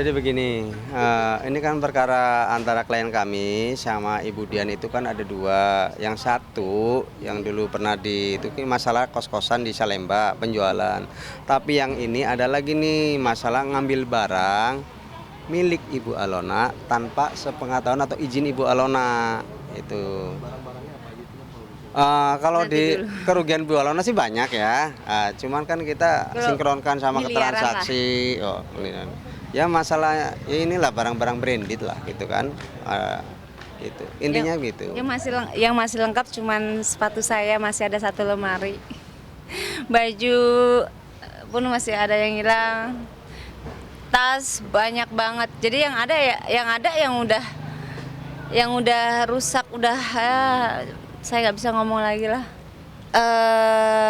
Jadi begini, ini kan perkara antara klien kami sama Ibu Dian itu kan ada dua. Yang satu yang dulu pernah itu kan masalah kos-kosan di Salemba penjualan. Tapi yang ini ada lagi nih masalah ngambil barang milik Ibu Alona tanpa sepengetahuan atau izin Ibu Alona itu. Kalau Nanti di dulu. kerugian Bu Alona sih banyak ya. Cuman kan kita Kalau sinkronkan sama keterangan miliaran lah. saksi. Ya masalah ya inilah barang-barang branded lah gitu kan. Gitu. Intinya gitu. Yang masih lengkap cuman sepatu saya masih ada satu lemari. Baju pun masih ada yang hilang. Tas banyak banget. Jadi yang udah rusak saya nggak bisa ngomong lagi lah.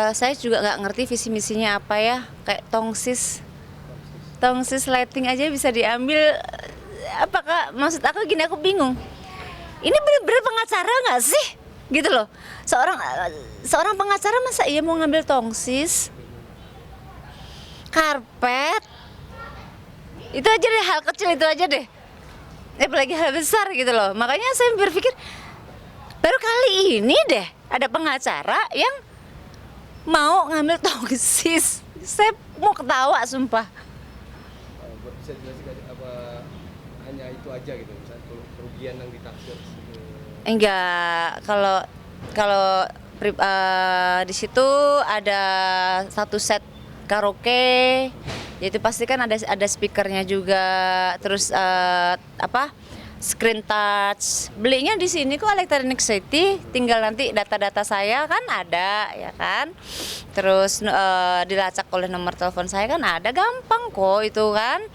Saya juga nggak ngerti visi misinya apa ya, kayak tongsis lighting aja bisa diambil. Apakah maksud aku gini, aku bingung. Ini bener-bener pengacara nggak sih? Gitu loh. Seorang pengacara masa iya mau ngambil tongsis, karpet, itu aja deh, hal kecil itu aja deh. Apalagi hal besar gitu loh. Makanya saya berpikir baru kali ini deh ada pengacara yang mau ngambil tongsis. Saya mau ketawa sumpah. Bisa jelaskan apa hanya itu aja gitu, misalnya kerugian yang ditaksir? Enggak, kalau di situ ada satu set karaoke, yaitu pasti kan ada speakernya juga, terus screen touch. Belinya di sini kok Electronic City, tinggal nanti data-data saya kan ada ya kan. Terus dilacak oleh nomor telepon saya kan ada, gampang kok itu kan.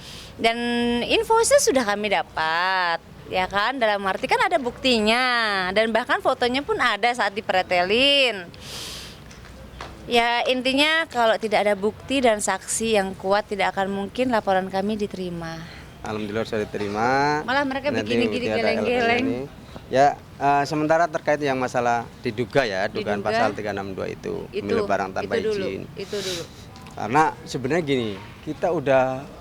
Dan invoice-nya sudah kami dapat. Ya kan, dalam arti kan ada buktinya dan bahkan fotonya pun ada saat dipretelin. Ya intinya kalau tidak ada bukti dan saksi yang kuat tidak akan mungkin laporan kami diterima. Alhamdulillah sudah diterima. Malah mereka Nanti begini bukti ada geleng-geleng. LPN ini. Ya sementara terkait yang masalah diduga ya, dugaan pasal 362 itu milik barang tanpa izin. Itu dulu. Karena sebenarnya gini, kita udah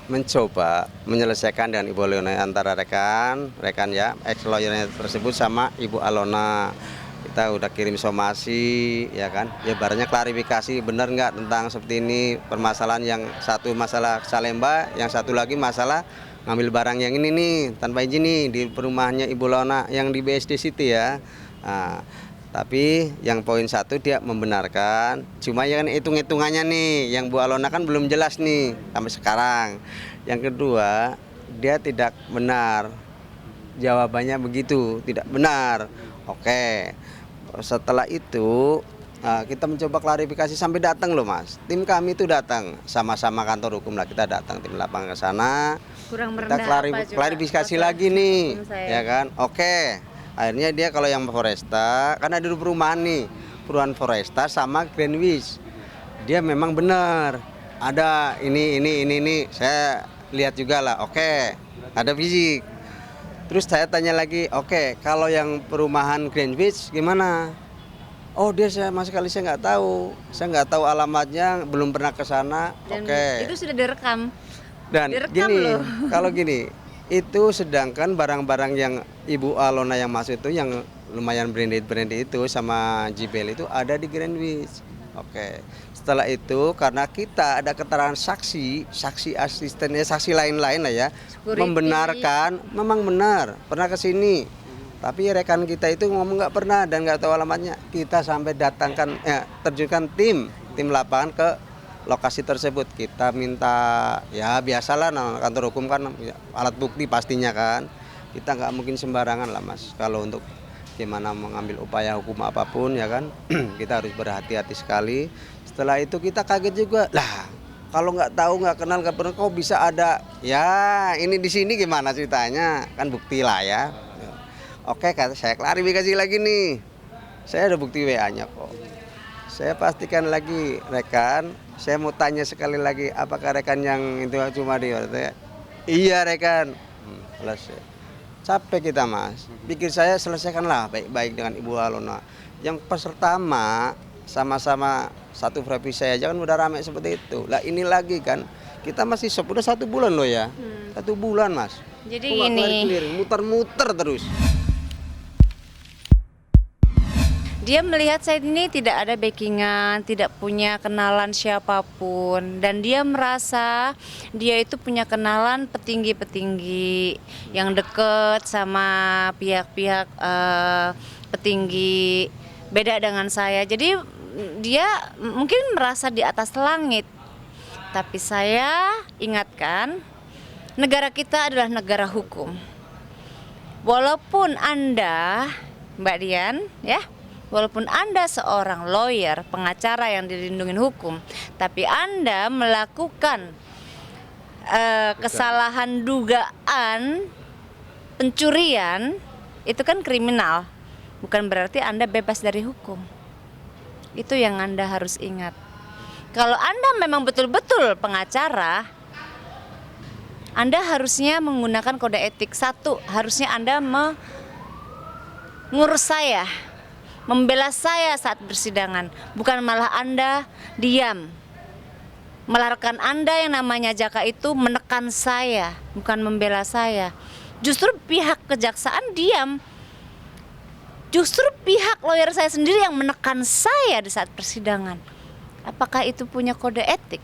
mencoba menyelesaikan dengan Ibu Alona antara rekan ya, ex lawyernya tersebut sama Ibu Alona. Kita udah kirim somasi ya kan, ya barangnya klarifikasi benar nggak tentang seperti ini, permasalahan yang satu masalah Salemba, yang satu lagi masalah ngambil barang yang ini nih tanpa izin nih di perumahannya Ibu Alona yang di BSD City ya. Nah, tapi yang poin satu dia membenarkan, cuma ya kan hitung-hitungannya nih yang Bu Alona kan belum jelas nih sampai sekarang. Yang kedua, dia tidak benar, jawabannya begitu, tidak benar. Oke, setelah itu kita mencoba klarifikasi sampai datang loh Mas. Tim kami itu datang, sama-sama kantor hukum lah, kita datang tim lapangan ke sana. Kurang Kita merendah klarifikasi lagi nih, ya kan? Oke. Akhirnya dia kalau yang Foresta, kan ada perumahan nih, perumahan Foresta sama Greenwich. Dia memang benar, ada ini, saya lihat juga lah, oke, ada fisik. Terus saya tanya lagi, oke, kalau yang perumahan Greenwich gimana? Oh dia sama sekali saya nggak tahu alamatnya, belum pernah ke sana. Oke. Itu sudah direkam. Dan Direkam gini, loh. kalau gini, itu sedangkan barang-barang yang Ibu Alona yang masuk itu yang lumayan branded itu sama JBL itu ada di Greenwich. Oke. Setelah itu karena kita ada keterangan saksi asistennya, saksi lain-lain lah ya, Security. membenarkan memang benar pernah ke sini. Tapi rekan kita itu ngomong nggak pernah dan nggak tahu alamatnya. Kita sampai terjunkan tim lapangan ke lokasi tersebut. Kita minta ya biasalah kantor hukum kan alat bukti pastinya kan. Kita nggak mungkin sembarangan lah Mas kalau untuk gimana mengambil upaya hukum apapun ya kan. Kita harus berhati-hati sekali. Setelah itu kita kaget juga lah, kalau nggak tahu nggak kenal nggak pernah kok bisa ada ya ini di sini gimana ceritanya, kan bukti lah ya. Oke, kata saya klarifikasi lagi nih, saya ada bukti WA-nya kok. Saya pastikan lagi rekan, saya mau tanya sekali lagi, apakah rekan yang itu cuma dia? Iya rekan. Selesai. Capek kita Mas. Pikir saya selesaikanlah baik-baik dengan Ibu Alona. Yang pertama sama-sama satu frekuensi aja kan udah ramai seperti itu. Lah ini lagi kan kita masih udah 1 bulan loh ya. 1 1 bulan Mas. Jadi Kok nggak gini, clear-clear, muter-muter terus. dia melihat saya ini tidak ada backingan, tidak punya kenalan siapapun, dan dia merasa dia itu punya kenalan petinggi-petinggi yang deket sama pihak-pihak petinggi, beda dengan saya. Jadi dia mungkin merasa di atas langit. Tapi saya ingatkan, negara kita adalah negara hukum. Walaupun Anda, Mbak Dian, ya, walaupun Anda seorang lawyer, pengacara yang dilindungi hukum, tapi Anda melakukan kesalahan dugaan pencurian, itu kan kriminal. Bukan berarti Anda bebas dari hukum. Itu yang Anda harus ingat. Kalau Anda memang betul-betul pengacara, Anda harusnya menggunakan kode etik. 1, harusnya Anda mengurus saya, membela saya saat bersidangan, bukan malah Anda diam. Melarang Anda yang namanya Jaka itu menekan saya, bukan membela saya. Justru pihak kejaksaan diam. Justru pihak lawyer saya sendiri yang menekan saya di saat persidangan. Apakah itu punya kode etik?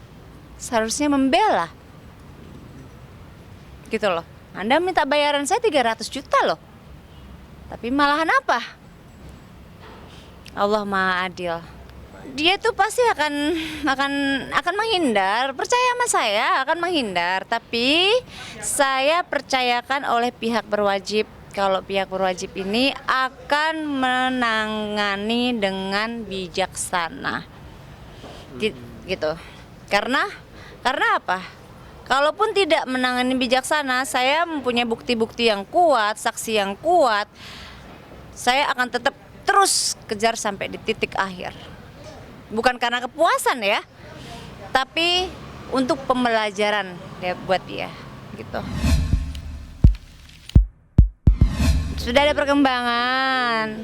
Seharusnya membela. Gitu loh. Anda minta bayaran saya 300 juta loh. Tapi malahan apa? Allah Maha Adil. Dia tuh pasti akan menghindar. Percaya sama saya, akan menghindar. Tapi saya percayakan oleh pihak berwajib, kalau pihak berwajib ini akan menangani dengan bijaksana. Gitu. Karena apa? Kalaupun tidak menangani bijaksana, saya mempunyai bukti-bukti yang kuat, saksi yang kuat, saya akan tetap terus kejar sampai di titik akhir. Bukan karena kepuasan ya, tapi untuk pembelajaran ya buat dia, gitu. Sudah ada perkembangan.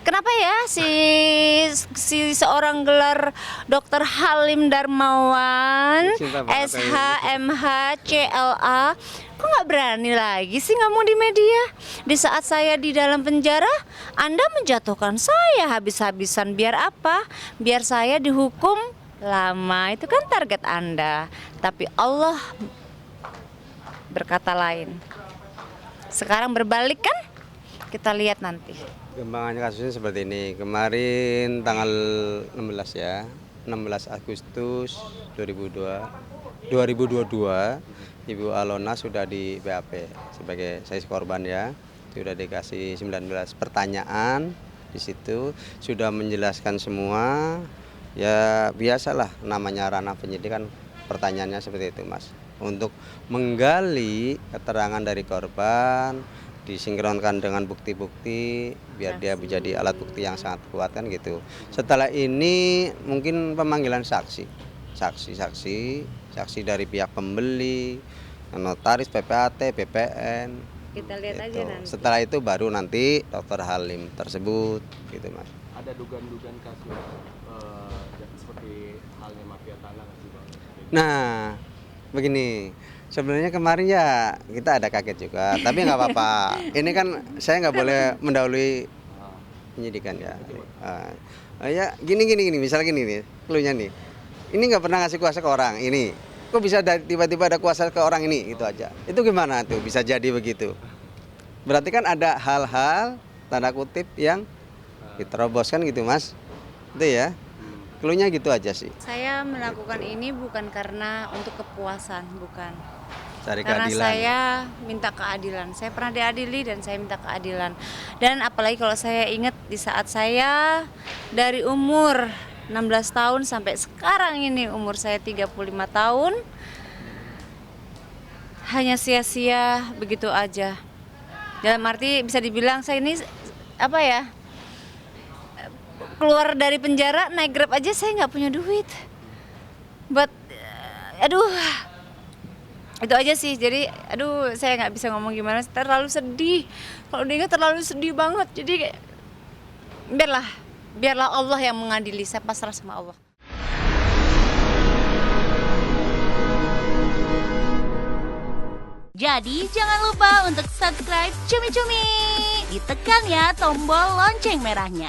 Kenapa ya si seorang gelar Dr. Halim Darmawan, SH, MH, CLA, kok nggak berani lagi sih ngomong di media? Di saat saya di dalam penjara, Anda menjatuhkan saya habis-habisan. Biar apa? Biar saya dihukum lama. Itu kan target Anda. Tapi Allah berkata lain. Sekarang berbalik kan? Kita lihat nanti. Kembangannya kasusnya seperti ini. Kemarin tanggal 16 ya, 16 Agustus 2022, Ibu Alona sudah di BAP sebagai saksi korban ya. Sudah dikasih 19 pertanyaan di situ, sudah menjelaskan semua. Ya biasalah namanya ranah penyidikan, pertanyaannya seperti itu Mas. Untuk menggali keterangan dari korban, disinkronkan dengan bukti-bukti biar dia menjadi alat bukti yang sangat kuat kan gitu. Setelah ini mungkin pemanggilan saksi dari pihak pembeli, notaris, PPAT, BPN. Kita lihat gitu. aja nanti. Setelah itu baru nanti Dr. Halim tersebut gitu Mas. Ada dugaan-dugaan kasus seperti halnya mafia tanah nggak sih Bang? Nah, begini, sebenarnya kemarin ya kita ada kaget juga, tapi nggak apa-apa. Ini kan saya nggak boleh mendahului penyidikan ya. Ya gini, misalnya gini nih, cluenya nih. Ini nggak pernah ngasih kuasa ke orang ini. Kok bisa tiba-tiba ada kuasa ke orang ini? Itu aja. Itu gimana tuh bisa jadi begitu? Berarti kan ada hal-hal tanda kutip yang diteroboskan gitu Mas. Itu ya. Cluenya gitu aja sih. Saya melakukan ini bukan karena untuk kepuasan, bukan. Cari Karena keadilan. saya minta keadilan. Saya pernah diadili dan saya minta keadilan. Dan apalagi kalau saya ingat di saat saya dari umur 16 tahun sampai sekarang ini umur saya 35 tahun, hanya sia-sia begitu aja. Dalam arti bisa dibilang saya ini apa ya? Keluar dari penjara naik Grab aja saya nggak punya duit. Aduh, itu aja sih. Jadi, aduh, saya nggak bisa ngomong gimana. Terlalu sedih. Kalau diingat terlalu sedih banget. Jadi, biarlah Allah yang mengadili. Saya pasrah sama Allah. Jadi jangan lupa untuk subscribe Cumi Cumi. Ditekan ya tombol lonceng merahnya.